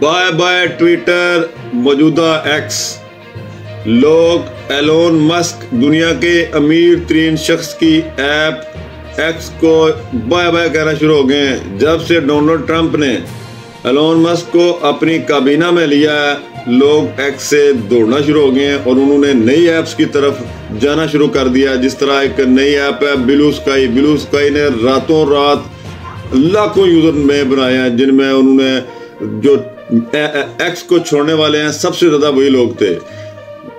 Bye bye Twitter, موجودہ x. لوگ Elon Musk دنیا کے امیر ترین شخص کی ایپ ایکس کو بائے بائے کہنا شروع ہو گئے ہیں۔ جب سے ڈونلڈ ٹرمپ نے ایلون مسک کو اپنی کابینہ میں لیا ہے، لوگ ایکس سے دوڑنا شروع ہو گئے ہیں اور انہوں نے نئی ایپس کی طرف جانا شروع کر دیا۔ جس طرح ایک نئی ایپ ہے بلو اسکائی۔ بلو اسکائی نے راتوں رات لاکھوں یوزر میں بنائے ہیں، جن میں انہوں نے جو ایکس کو چھوڑنے والے ہیں سب سے زیادہ وہی لوگ تھے۔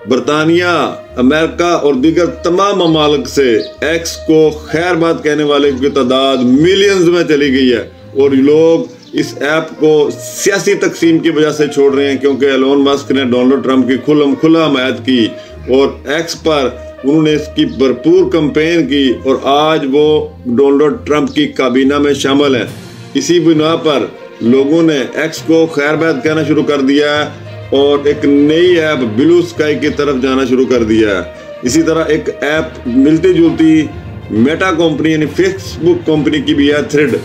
برطانیہ، امریکہ اور دیگر تمام ممالک سے ایکس کو خیر بات کہنے والے کی تعداد ملینز میں چلی گئی ہے، اور لوگ اس ایپ کو سیاسی تقسیم کی وجہ سے چھوڑ رہے ہیں، کیونکہ ایلون مسک نے ڈونلڈ ٹرمپ کی کھلا حمایت کی اور ایکس پر انہوں نے اس کی بھرپور کمپین کی، اور آج وہ ڈونلڈ ٹرمپ کی کابینہ میں شامل ہیں۔ اسی بنا پر لوگوں نے ایکس کو خیر بات کہنا شروع کر دیا ہے اور ایک نئی ایپ بلو اسکائی کی طرف جانا شروع کر دیا ہے۔ اسی طرح ایک ایپ ملتی جلتی میٹا کمپنی یعنی فیس بک کمپنی کی بھی ہے تھریڈ،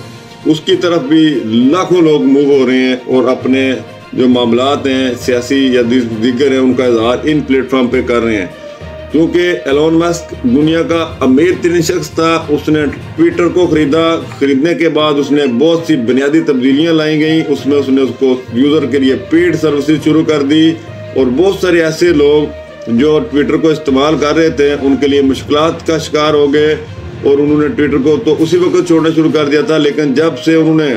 اس کی طرف بھی لاکھوں لوگ موو ہو رہے ہیں اور اپنے جو معاملات ہیں سیاسی یا دیگر ہیں ان کا اظہار ان پلیٹ فارم پہ کر رہے ہیں۔ کیونکہ ایلون مسک دنیا کا امیر ترین شخص تھا، اس نے ٹویٹر کو خریدنے کے بعد اس نے بہت سی بنیادی تبدیلیاں لائی گئیں۔ اس میں اس نے اس کو یوزر کے لیے پیڈ سروسز شروع کر دی، اور بہت سارے ایسے لوگ جو ٹویٹر کو استعمال کر رہے تھے ان کے لیے مشکلات کا شکار ہو گئے، اور انہوں نے ٹویٹر کو تو اسی وقت چھوڑنا شروع کر دیا تھا۔ لیکن جب سے انہوں نے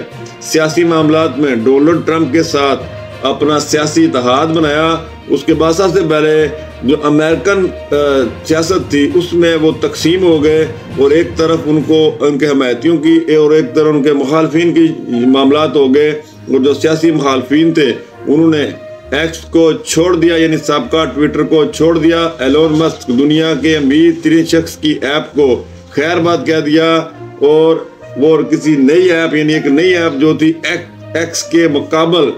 سیاسی معاملات میں ڈونلڈ ٹرمپ کے ساتھ اپنا سیاسی اتحاد بنایا، اس کے بعد سب سے پہلے جو امریکن سیاست تھی اس میں وہ تقسیم ہو گئے، اور ایک طرف ان کو ان کے حمایتیوں کی اور ایک طرف ان کے مخالفین کی معاملات ہو گئے، اور جو سیاسی مخالفین تھے انہوں نے ایکس کو چھوڑ دیا، یعنی سابقہ ٹویٹر کو چھوڑ دیا۔ ایلون مسک دنیا کے امیر ترین شخص کی ایپ کو خیر بات کہہ دیا، اور وہ کسی نئی ایپ یعنی ایک نئی ایپ جو تھی ایکس کے مقابل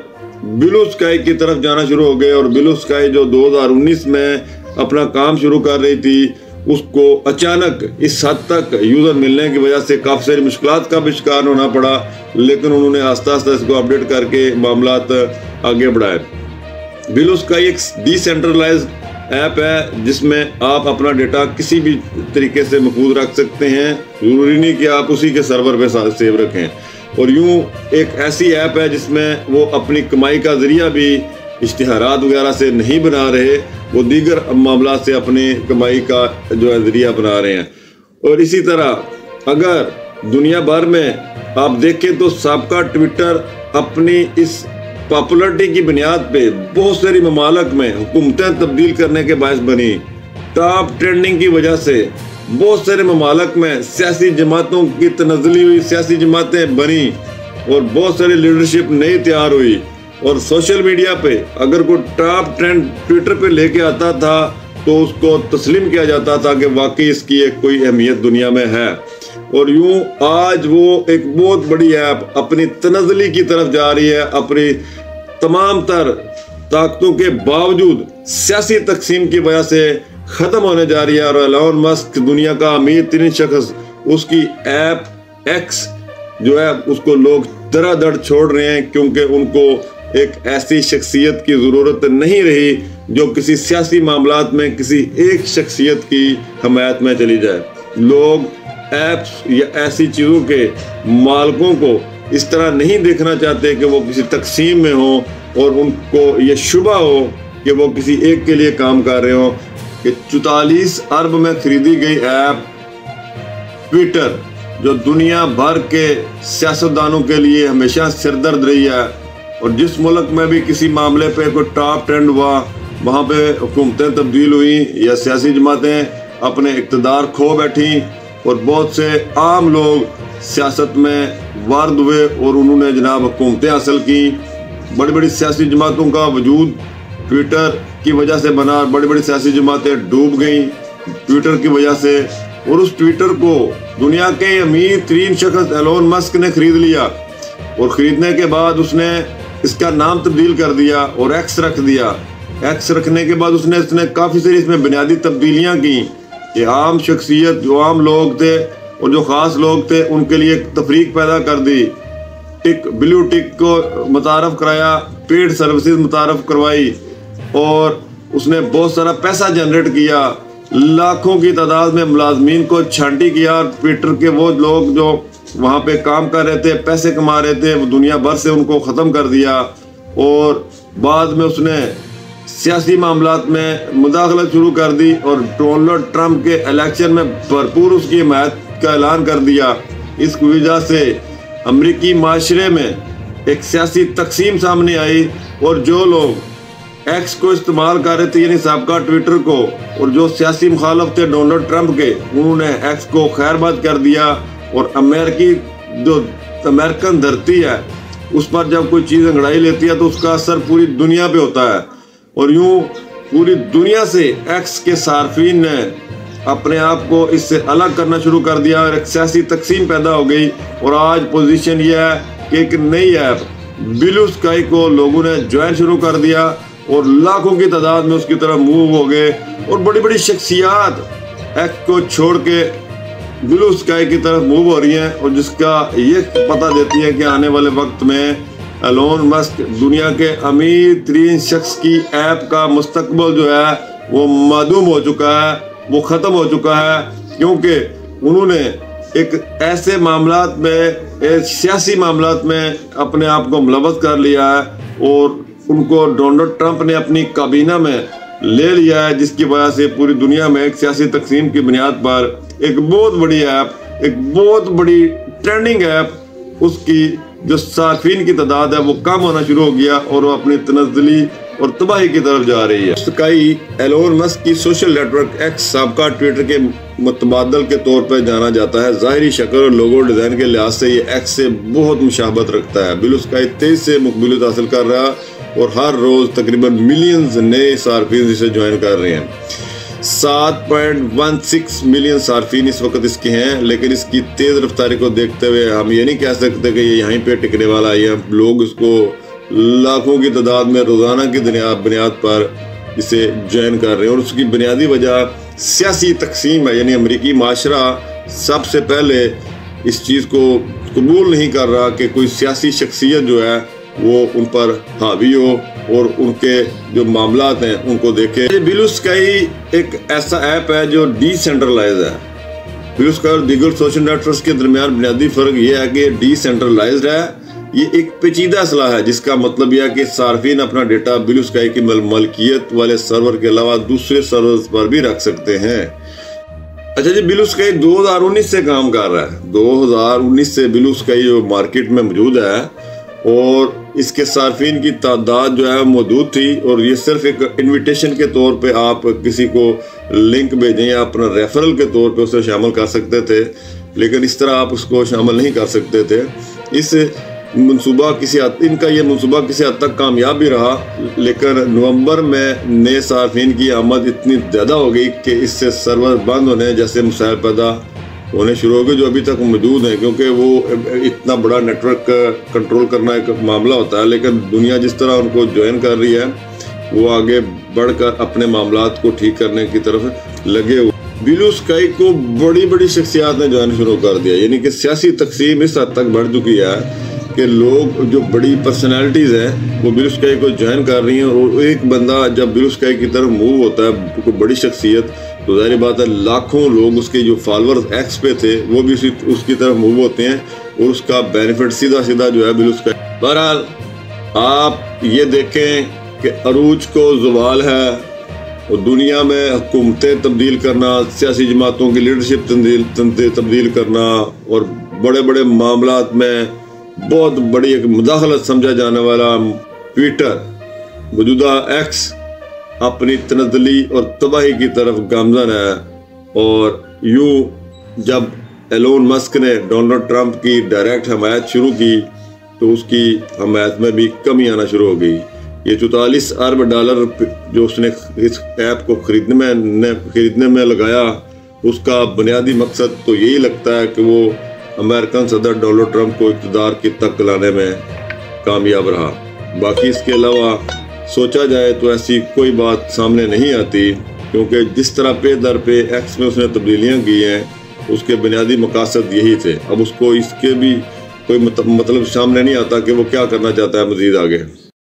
بلو اسکائی کی طرف جانا شروع ہو گئے۔ اور بلو اسکائی جو 2019 میں اپنا کام شروع کر رہی تھی، اس کو اچانک اس حد تک یوزر ملنے کی وجہ سے کافی ساری مشکلات کا بھی شکار ہونا پڑا، لیکن انہوں نے آہستہ آہستہ اس کو اپڈیٹ کر کے معاملات آگے بڑھائے۔ بلو اسکائی ایک ڈی سینٹرلائزڈ ایپ ہے جس میں آپ اپنا ڈیٹا کسی بھی طریقے سے محفوظ رکھ سکتے ہیں، ضروری نہیں کہ آپ اسی کے سرور پہ سیو رکھیں۔ اور یوں ایک ایسی ایپ ہے جس میں وہ اپنی کمائی کا ذریعہ بھی اشتہارات وغیرہ سے نہیں بنا رہے، وہ دیگر معاملات سے اپنی کمائی کا جو ہے ذریعہ بنا رہے ہیں۔ اور اسی طرح اگر دنیا بھر میں آپ دیکھیں تو سابقہ ٹویٹر اپنی اس پاپولرٹی کی بنیاد پہ بہت ساری ممالک میں حکومتیں تبدیل کرنے کے باعث بنی۔ ٹاپ ٹرینڈنگ کی وجہ سے بہت سارے ممالک میں سیاسی جماعتوں کی تنزلی ہوئی، سیاسی جماعتیں بنی، اور بہت ساری لیڈرشپ نئی تیار ہوئی۔ اور سوشل میڈیا پہ اگر کوئی ٹاپ ٹرینڈ ٹویٹر پہ لے کے آتا تھا تو اس کو تسلیم کیا جاتا تھا کہ واقعی اس کی ایک کوئی اہمیت دنیا میں ہے۔ اور یوں آج وہ ایک بہت بڑی ایپ اپنی تنزلی کی طرف جا رہی ہے، اپنی تمام تر طاقتوں کے باوجود سیاسی تقسیم کی وجہ سے ختم ہونے جا رہی ہے۔ اور ایلون مسک دنیا کا امیر ترین شخص، اس کی ایپ ایکس جو ہے اس کو لوگ دھڑا دھڑ چھوڑ رہے ہیں، کیونکہ ان کو ایک ایسی شخصیت کی ضرورت نہیں رہی جو کسی سیاسی معاملات میں کسی ایک شخصیت کی حمایت میں چلی جائے۔ لوگ ایپس یا ایسی چیزوں کے مالکوں کو اس طرح نہیں دیکھنا چاہتے کہ وہ کسی تقسیم میں ہوں، اور ان کو یہ شبہ ہو کہ وہ کسی ایک کے لیے کام کر رہے ہوں۔ کہ 44 ارب میں خریدی گئی ایپ ٹویٹر جو دنیا بھر کے سیاستدانوں کے لیے ہمیشہ سردرد رہی ہے، اور جس ملک میں بھی کسی معاملے پہ کوئی ٹاپ ٹرینڈ ہوا وہاں پہ حکومتیں تبدیل ہوئیں یا سیاسی جماعتیں اپنے اقتدار کھو بیٹھیں، اور بہت سے عام لوگ سیاست میں وارد ہوئے اور انہوں نے جناب حکومتیں حاصل کی۔ بڑی بڑی سیاسی جماعتوں کا وجود ٹویٹر کی وجہ سے بنا، اور بڑی بڑی سیاسی جماعتیں ڈوب گئیں ٹویٹر کی وجہ سے۔ اور اس ٹویٹر کو دنیا کے امیر ترین شخص ایلون مسک نے خرید لیا، اور خریدنے کے بعد اس نے اس کا نام تبدیل کر دیا اور ایکس رکھ دیا۔ ایکس رکھنے کے بعد اس نے کافی ساری اس میں بنیادی تبدیلیاں کی کہ عام شخصیت جو عام لوگ تھے اور جو خاص لوگ تھے ان کے لیے ایک تفریق پیدا کر دی۔ टिक ब्लू टिक को मुतारफ कराया, पेड सर्विसेज मुतारफ करवाई और उसने बहुत सारा पैसा जनरेट किया, लाखों की तादाद में मुलाजमीन को छांटी किया। ट्विटर के वो लोग जो वहाँ पे काम कर रहे थे, पैसे कमा रहे थे, वो दुनिया भर से उनको ख़त्म कर दिया। और बाद में उसने सियासी मामलात में मुदाखलत शुरू कर दी और डोनाल्ड ट्रंप के इलेक्शन में भरपूर उसकी हिमायत का ऐलान कर दिया। इस वजह से अमरीकी माशरे में एक सियासी तकसीम सामने आई और जो लोग एक्स को इस्तेमाल कर रहे थे यानी साबका ट्विटर को, और जो सियासी मुखालफ थे डोनाल्ड ट्रंप के, उन्होंने एक्स को खैरबाद कर दिया। और अमेरिकन धरती है उस पर जब कोई चीज़ अंगड़ाई लेती है तो उसका असर पूरी दुनिया पे होता है। और यूं पूरी दुनिया से एक्स के सार्फिन ने अपने आप को इससे अलग करना शुरू कर दिया और एक सियासी तकसीम पैदा हो गई। और आज पोजीशन ये है कि एक नई ऐप ब्लू स्काई को लोगों ने ज्वाइन शुरू कर दिया और लाखों की तादाद में उसकी तरफ मूव हो गए और बड़ी बड़ी शख्सियात एक्स को छोड़ के ब्लू स्काई की तरफ मूव हो रही हैं। और जिसका ये पता देती है कि आने वाले वक्त में एलोन मस्क दुनिया के अमीर तरीन शख्स की ऐप का मुस्तकबल जो है वो मादूम हो चुका है, वो ख़त्म हो चुका है, क्योंकि उन्होंने एक ऐसे मामलात में, सियासी मामलात में अपने आप को मुलव्वस कर लिया है और उनको डोनाल्ड ट्रंप ने अपनी काबीना में ले लिया है, जिसकी वजह से पूरी दुनिया में एक सियासी तकसीम की बुनियाद पर एक बहुत बड़ी ऐप, एक बहुत बड़ी ट्रेंडिंग ऐप, उसकी जो सार्फिन की तादाद है वो कम होना शुरू हो गया और वो अपनी तनज़्ज़ुली और तबाही की तरफ जा रही है। स्काई एलोन मस्क की सोशल नेटवर्क एक्स साबका ट्विटर के मुतबादल के तौर पर जाना जाता है। ज़ाहिरी शक्ल और लोगो डिज़ाइन के लिहाज से ये एक्स से बहुत मुशाबत रखता है। ब्लू स्काई तेज से मकबूलियत हासिल कर रहा और हर रोज़ तकरीबन मिलियंस नए सार्फिन इसे ज्वाइन कर रहे हैं। 7.16 मिलियन सार्फिन इस वक्त इसके हैं, लेकिन इसकी तेज़ रफ्तारी को देखते हुए हम ये नहीं कह सकते कि ये यहीं पे टिकने वाला है। लोग इसको लाखों की तादाद में रोज़ाना की बुनियाद पर इसे ज्वाइन कर रहे हैं और उसकी बुनियादी वजह सियासी तकसीम है। यानी अमरीकी माशरा सबसे पहले इस चीज़ को कबूल नहीं कर रहा कि कोई सियासी शख्सियत जो है वो उन पर हावी हो और उनके जो मामलात हैं उनको देखे। ब्लू स्काई एक ऐसा ऐप है जो डिसेंट्रलाइज है। ब्लू स्काई और दीगर सोशल नेटवर्क्स के दरमियान बुनियादी फ़र्क ये है कि ये डिसेंट्रलाइज्ड है। ये एक पेचीदा असला है जिसका मतलब यह है कि सार्फिन अपना डेटा ब्लू स्काई की मलकियत वाले सर्वर के अलावा दूसरे सर्वर्स पर भी रख सकते हैं। अच्छा जी, ब्लू स्काई 2019 से काम कर रहा है। 2019 से ब्लू स्काई मार्केट में मौजूद है और इसके सार्फिन की तादाद जो है मौजूद थी और ये सिर्फ एक इनविटेशन के तौर पे आप किसी को लिंक भेजें या अपना रेफरल के तौर पे उसे शामिल कर सकते थे, लेकिन इस तरह आप उसको शामिल नहीं कर सकते थे। इनका ये मनसूबा किसी हद तक कामयाब भी रहा, लेकिन नवंबर में नए सार्फिन की आमद इतनी ज़्यादा हो गई कि इससे सर्वर बंद होने जैसे मसाइल पैदा होने शुरू हो गए जो अभी तक मौजूद हैं, क्योंकि वो इतना बड़ा नेटवर्क कंट्रोल करना एक मामला होता है। लेकिन दुनिया जिस तरह उनको ज्वाइन कर रही है वो आगे बढ़कर अपने मामलात को ठीक करने की तरफ लगे हुए। ब्लू स्काई को बड़ी बड़ी शख्सियात ने ज्वाइन शुरू कर दिया, यानी कि सियासी तकसीम इस हद तक बढ़ चुकी है कि लोग जो बड़ी पर्सनैलिटीज़ हैं वो ब्लू स्काई को ज्वाइन कर रही हैं। और एक बंदा जब ब्लू स्काई की तरफ मूव होता है, कोई बड़ी शख्सियत, तो जाहिर बात है लाखों लोग उसके जो फॉलोअर्स एक्स पे थे वो भी उसकी तरफ मूव होते हैं और उसका बेनिफिट सीधा सीधा जो है ब्लू स्काई। बहरहाल आप ये देखें कि अरूज को ज़वाल है और दुनिया में हुकूमतें तब्दील करना, सियासी जमातों की लीडरशिप तब्दील करना और बड़े बड़े मामलात में बहुत बड़ी एक मुदाखलत समझा जाने वाला ट्विटर, मौजूदा एक्स, अपनी तनज़्ज़ुली और तबाही की तरफ गामज़न है। और यूँ जब एलोन मस्क ने डोनाल्ड ट्रंप की डायरेक्ट हमायत शुरू की तो उसकी हमायत में भी कमी आना शुरू हो गई। ये 44 अरब डॉलर जो उसने इस ऐप को खरीदने में लगाया, उसका बुनियादी मकसद तो यही लगता है कि वो अमेरिकन सदर डोनाल्ड ट्रंप को इक़्तिदार की तक लाने में कामयाब रहा। बाकी इसके अलावा सोचा जाए तो ऐसी कोई बात सामने नहीं आती, क्योंकि जिस तरह पे दर पे एक्स में उसने तब्दीलियाँ की हैं उसके बुनियादी मकासद यही थे। अब उसको इसके भी کوئی مطلب سامنے نہیں آتا کہ وہ کیا کرنا چاہتا ہے مزید آگے.